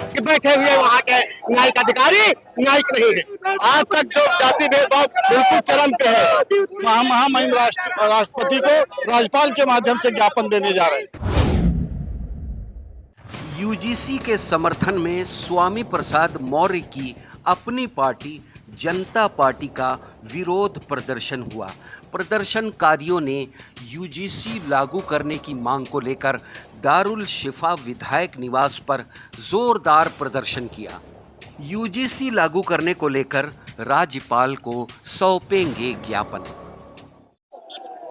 कि बैठे हुए वहाँ के न्यायिक अधिकारी न्यायिक नहीं है। आज तक जो जाति भेदभाव बिल्कुल चरम पे है। महामहिम राष्ट्रपति को राज्यपाल के माध्यम से ज्ञापन देने जा रहे हैं। यूजीसी के समर्थन में स्वामी प्रसाद मौर्य की अपनी पार्टी जनता पार्टी का विरोध प्रदर्शन हुआ। प्रदर्शनकारियों ने यूजीसी लागू करने की मांग को लेकर दारुल शिफा विधायक निवास पर जोरदार प्रदर्शन किया। यूजीसी लागू करने को लेकर राज्यपाल को सौंपेंगे ज्ञापन।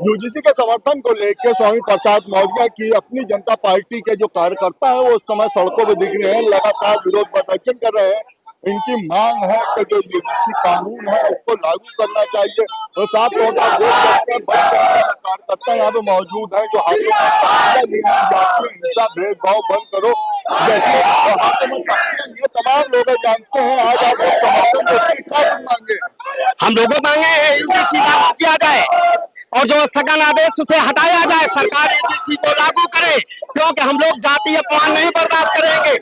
यूजीसी के समर्थन को लेकर स्वामी प्रसाद मौर्य की अपनी जनता पार्टी के जो कार्यकर्ता है वो उस समय सड़कों पर दिख रहे हैं, लगातार विरोध प्रदर्शन कर रहे हैं। इनकी मांग है कि जो यूजीसी कानून है उसको लागू करना चाहिए। तो साफ तौर पर देख सकते हैं बड़ी संख्या में कार्यकर्ता यहाँ पे मौजूद है जो हाथों में तालियां लिए हैं, जातीय हिंसा भेदभाव बंद करो जैसे हाथों में तालियां लिए तमाम लोग जानते हैं। आज आप लोग समर्थन देते क्या मांगे? हम लोगों मांगे हैं यूजीसी लागू किया जाए और जो स्थगन आदेश उसे हटाया जाए। सरकार यूजीसी को लागू करे क्योंकि हम लोग जातीय अपमान नहीं बर्दाश्त करेंगे।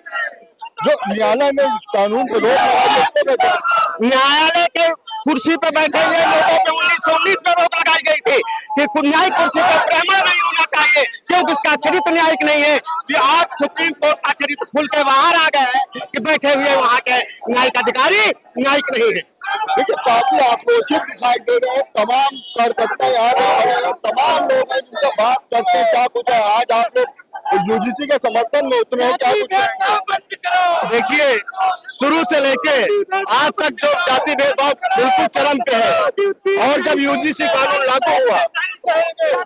जो न्यायालय ने इस कानून को रोक लगाई, न्यायालय के कुर्सी पर बैठे हुए लोगों पे 1919 में रोक लगाई गई थी कि न्यायिक कुर्सी पर ब्राह्मण नहीं होना चाहिए क्योंकि उसका चरित्र न्यायिक नहीं है। कि आज सुप्रीम कोर्ट का चरित्र खुल के बाहर आ गया है कि बैठे हुए वहाँ के न्यायिक अधिकारी न्यायिक नहीं है। देखिए काफी आक्रोशित दिखाई दे रहे हैं तमाम कार्यकर्ता यहाँ पे खड़े हैं, तमाम लोग हैं जिनसे बात करते हैं क्या कुछ है। आज आप लोग यूजीसी के समर्थन में उतरे हैं, क्या कुछ है? देखिए शुरू से लेके आज तक जो जाति भेदभाव बिल्कुल चरम पे है और जब यूजीसी कानून लागू हुआ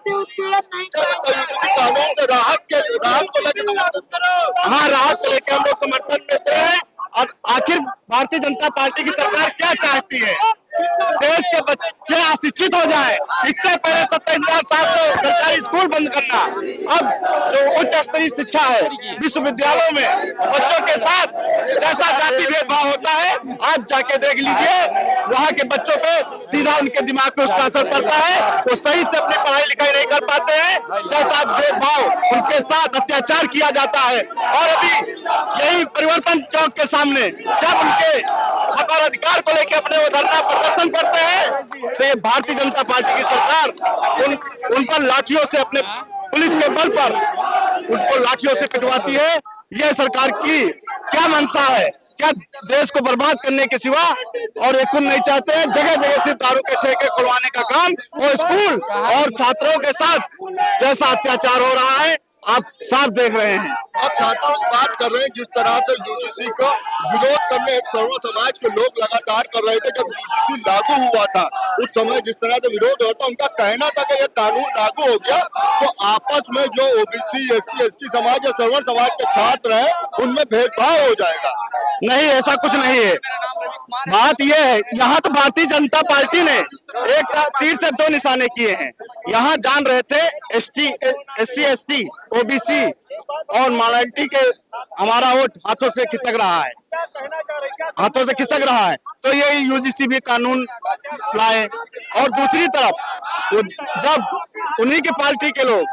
यूजीसी कानून से राहत को लेकर हाँ राहत को लेकर हम लोग समर्थन में उतरे हैं। और आखिर भारतीय जनता पार्टी की सरकार क्या चाहती है? देश के बच्चे अशिक्षित हो जाए। इससे पहले 27,700 सरकारी स्कूल बंद करना। अब जो उच्च स्तरीय शिक्षा है विश्वविद्यालयों में बच्चों के साथ जैसा जाति भेदभाव होता है आप जाके देख लीजिए, वहाँ के बच्चों पे सीधा उनके दिमाग पे उसका असर पड़ता है। वो सही से अपनी पढ़ाई लिखाई नहीं कर पाते हैं, जैसा भेदभाव उनके साथ अत्याचार किया जाता है। और अभी यही परिवर्तन चौक के सामने जब उनके हक और अधिकार को लेकर अपने वो धरना प्रदर्शन करते हैं तो ये भारतीय जनता पार्टी की सरकार उन पर लाठियों से अपने पुलिस के बल पर उनको लाठियों से पिटवाती है। ये सरकार की क्या मंशा है? क्या देश को बर्बाद करने के सिवा और एक कुछ नहीं चाहते हैं। जगह जगह सिर्फ दारू के ठेके खुलवाने का काम और स्कूल और छात्रों के साथ जैसा अत्याचार हो रहा है आप साफ देख रहे हैं। आप छात्रों की बात कर रहे हैं, जिस तरह से यूजीसी का विरोध करने एक सर्व समाज के लोग लगातार कर रहे थे। जब यूजीसी लागू हुआ था उस समय जिस तरह से विरोध होता उनका कहना था कि यह कानून लागू हो गया तो आपस में जो ओबीसी एससी एसटी समाज या सर्व समाज के छात्र हैं उनमें भेदभाव हो जाएगा। नहीं, ऐसा कुछ नहीं है। बात यह है यहाँ तो भारतीय जनता पार्टी ने एक तीर से दो निशाने किए हैं। यहाँ जान रहे थे एससी एसटी ओबीसी और माइनॉरिटी के हमारा वोट हाथों से खिसक रहा है, तो ये यूजीसी भी कानून लाए। और दूसरी तरफ जब उन्हीं की पार्टी के लोग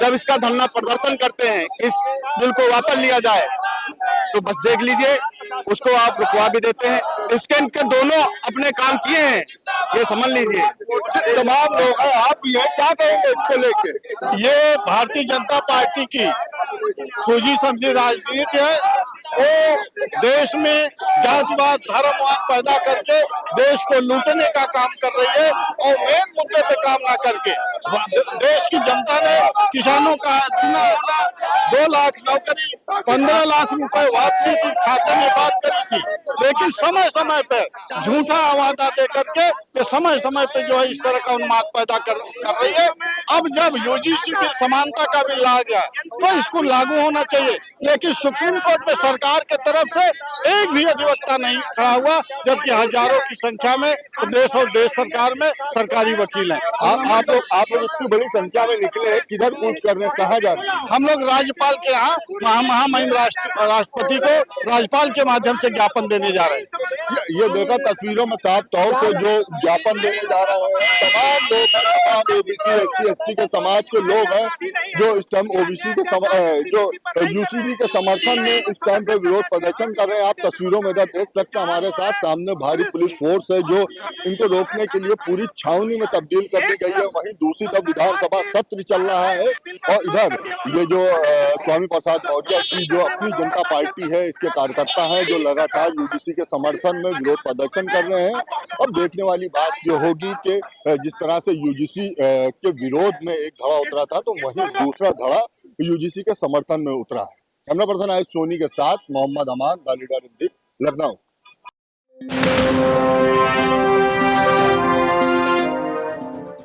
जब इसका धरना प्रदर्शन करते हैं इस बिल को वापस लिया जाए तो बस देख लीजिए उसको आप रुकवा भी देते हैं। इसके इनके दोनों अपने काम किए हैं, ये समझ लीजिए। तमाम लोग हैं, आप भी हैं, क्या कहेंगे इसको लेके? ये भारतीय जनता पार्टी की सूझी समझी राजनीति है। वो देश में जातिवाद धर्मवाद पैदा करके देश को लूटने का काम कर रही है और मेन मुद्दे पे काम ना करके देश की जनता ने किसानों का दूना होना 2 लाख नौकरी 15 लाख रुपए वापसी की खाते में बात करी थी, लेकिन समय समय पर झूठा वादा दे करके तो समय समय पे जो है इस तरह का उन्माद पैदा कर रही है। अब जब यूजीसी बिल समानता का बिल आ गया तो इसको लागू होना चाहिए, लेकिन सुप्रीम कोर्ट में सरकार के तरफ से एक भी अधिवक्ता नहीं खड़ा हुआ, जबकि हजारों की संख्या में प्रदेश और देश सरकार में सरकारी वकील हैं। आप लोग इतनी बड़ी संख्या में निकले हैं, किधर कूच कर रहे हैं, कहाँ जा रहे हैं? हम लोग राज्यपाल के यहाँ महामहिम राष्ट्रपति को राज्यपाल के माध्यम से ज्ञापन देने जा रहे हैं। ये देखा तस्वीरों में साफ तौर से जो ज्ञापन देने जा रहे हैं तमाम लोग हैं, तमाम ओबीसी SC ST के समाज के लोग हैं जो इस टाइम ओबीसी के जो यूसीबी के समर्थन में इस टाइम पे विरोध प्रदर्शन कर रहे हैं। आप तस्वीरों में इधर देख सकते हैं हमारे साथ सामने भारी पुलिस फोर्स है जो इनको रोकने के लिए पूरी छावनी में तब्दील कर दी गई है। वहीं दूसरी तरफ विधानसभा सत्र चल रहा है और इधर ये जो स्वामी प्रसाद मौर्य की जो अपनी जनता पार्टी है इसके कार्यकर्ता हैं जो लगातार यूजीसी के समर्थन में विरोध प्रदर्शन कर रहे हैं। अब देखने वाली बात ये होगी कि जिस तरह से यूजीसी के विरोध में एक धड़ा उतरा था तो वहीं दूसरा धड़ा यूजीसी के समर्थन में उतरा है। कैमरा पर्सन आयुष सोनी के साथ मोहम्मद अमान, द लीडर इन लखनऊ।